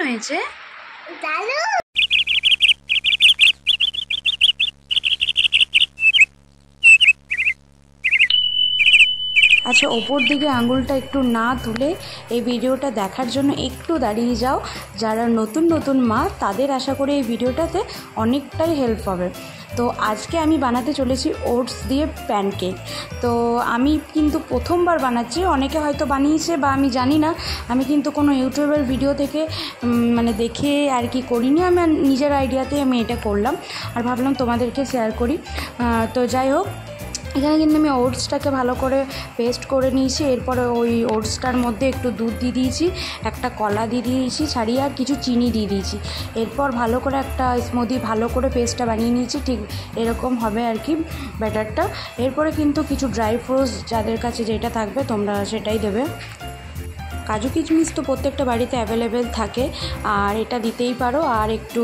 হয়েছে? আচ্ছা, ওপর দিকে আঙুলটা একটু না তুলে এই ভিডিওটা দেখার জন্য একটু দাঁড়িয়ে যাও। যারা নতুন নতুন মা তাদের আশা করি এই ভিডিওটাতে অনেকটাই হেল্প হবে। তো আজকে আমি বানাতে চলেছি ওটস দিয়ে প্যানকেক। তো আমি কিন্তু প্রথমবার বানাচ্ছি, অনেকে হয়তো বানিয়েছে বা আমি জানি না। আমি কিন্তু কোনো ইউটিউবের ভিডিও থেকে মানে দেখে আর কি করিনি, আমি নিজের আইডিয়াতে আমি এটা করলাম আর ভাবলাম তোমাদেরকে শেয়ার করি। তো যাই হোক, এখানে কিন্তু আমি ওটসটাকে ভালো করে পেস্ট করে নিয়েছি। এরপরে ওই ওটসটার মধ্যে একটু দুধ দিয়ে দিয়েছি, একটা কলা দিয়ে দিয়েছি ছাড়িয়ে, আর কিছু চিনি দিয়ে দিয়েছি। এরপর ভালো করে একটা স্মুদি ভালো করে পেস্টটা বানিয়ে নিয়েছি, ঠিক এরকম হবে আর কি ব্যাটারটা। এরপরে কিন্তু কিছু ড্রাই ফ্রুটস যাদের কাছে যেটা থাকবে তোমরা সেটাই দেবে। কাজু কিশমিশ তো প্রত্যেকটা বাড়িতে অ্যাভেলেবেল থাকে, আর এটা দিতেই পারো। আর একটু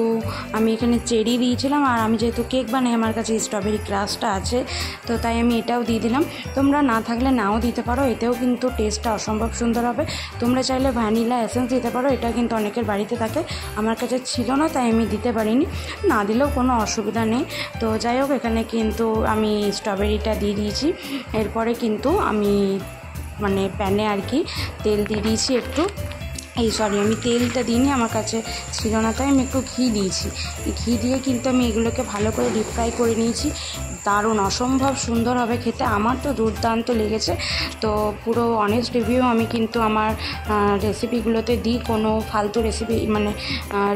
আমি এখানে চেরি দিয়েছিলাম, আর আমি যেহেতু কেক বানাই আমার কাছে স্ট্রবেরি ক্রাশটা আছে, তো তাই আমি এটাও দিয়ে দিলাম। তোমরা না থাকলে নাও দিতে পারো, এতেও কিন্তু টেস্টটা অসম্ভব সুন্দর হবে। তোমরা চাইলে ভ্যানিলা এসেন্স দিতে পারো, এটা কিন্তু অনেকের বাড়িতে থাকে, আমার কাছে ছিল না তাই আমি দিতে পারিনি। না দিলেও কোনো অসুবিধা নেই। তো যাই হোক, এখানে কিন্তু আমি স্ট্রবেরিটা দিয়ে দিয়েছি। এরপরে কিন্তু আমি মানে প্যানে আর কি তেল দিয়ে দিয়েছি একটু। আমি তেলটা দিইনি, আমার কাছে ছিল না তাই আমি একটু ঘি দিয়েছি। ঘি দিয়ে কিন্তু আমি এগুলোকে ভালো করে ডিপ ফ্রাই করে নিয়েছি। দারুণ অসম্ভব সুন্দর হবে খেতে, আমার তো দুর্দান্ত লেগেছে। তো পুরো অনেস্ট রিভিউ আমি কিন্তু আমার রেসিপিগুলোতে দিই, কোনো ফালতু রেসিপি মানে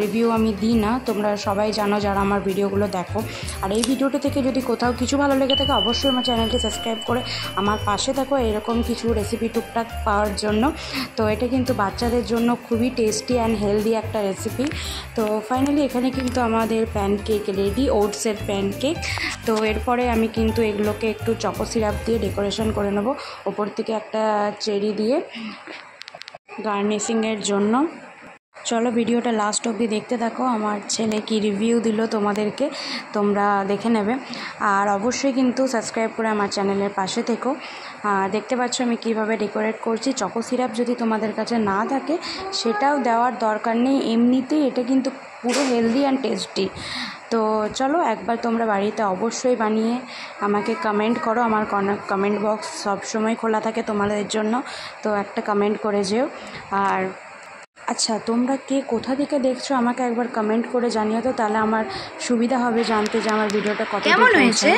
রিভিউ আমি দিই না। তোমরা সবাই জানো যারা আমার ভিডিওগুলো দেখো। আর এই ভিডিওটা থেকে যদি কোথাও কিছু ভালো লেগে থাকে অবশ্যই আমার চ্যানেলকে সাবস্ক্রাইব করে আমার পাশে থাকো এরকম কিছু রেসিপি টুকটাক পাওয়ার জন্য। তো এটা কিন্তু বাচ্চাদের জন্য খুবই টেস্টি অ্যান্ড হেলদি একটা রেসিপি। তো ফাইনালি এখানে কিন্তু আমাদের প্যানকেক রেডি, ওটসের প্যানকেক। তো এরপরে আমি কিন্তু এগুলোকে একটু চকো সিরাপ দিয়ে ডেকোরেশন করে নেব, ওপর থেকে একটা চেরি দিয়ে গার্নিশিংয়ের জন্য। চলো ভিডিওটা লাস্ট অবধি দেখতে থাকো, আমার ছেলে কি রিভিউ দিল তোমাদেরকে তোমরা দেখে নেবে। আর অবশ্যই কিন্তু সাবস্ক্রাইব করে আমার চ্যানেলের পাশে থেকো। দেখতে পাচ্ছ আমি কিভাবে ডেকোরেট করছি। চকো সিরাপ যদি তোমাদের কাছে না থাকে সেটাও দেওয়ার দরকার নেই, এমনিতেই এটা কিন্তু পুরো হেলদি অ্যান্ড টেস্টি। তো চলো একবার তোমরা বাড়িতে অবশ্যই বানিয়ে আমাকে কমেন্ট করো, আমার কমেন্ট বক্স সবসময় খোলা থাকে তোমাদের জন্য। তো একটা কমেন্ট করে যেও। আর আচ্ছা, তোমরা কে কোথা থেকে দেখছো আমাকে একবার কমেন্ট করে জানিও তো, তাহলে আমার সুবিধা হবে জানতে যে আমার ভিডিওটা কত কেমন হয়েছে।